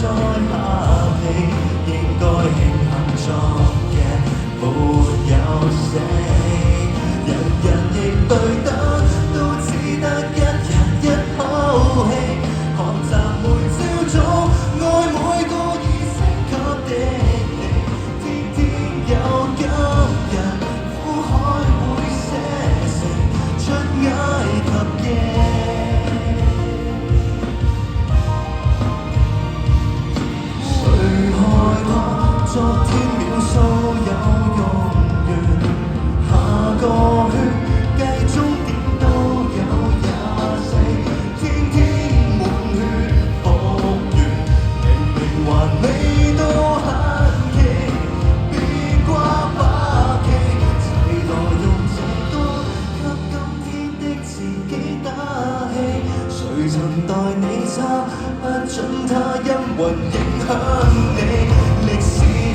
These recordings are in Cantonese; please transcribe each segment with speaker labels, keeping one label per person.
Speaker 1: 再客氣，應該慶幸昨夜沒有死。人人亦對得，都只得一人一口氣。學習每朝早愛每個已升級的你，天天有今日，苦海會寫成出埃及記。誰害怕昨天秒數有用完，下個圈計終點都有24，天天滿血復原，明明還未到限期，別掛把旗，齊來用這歌給今天的自己打氣。誰曾待你差，不准他因雲影響你，歷史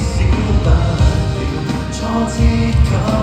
Speaker 1: 少不了挫折。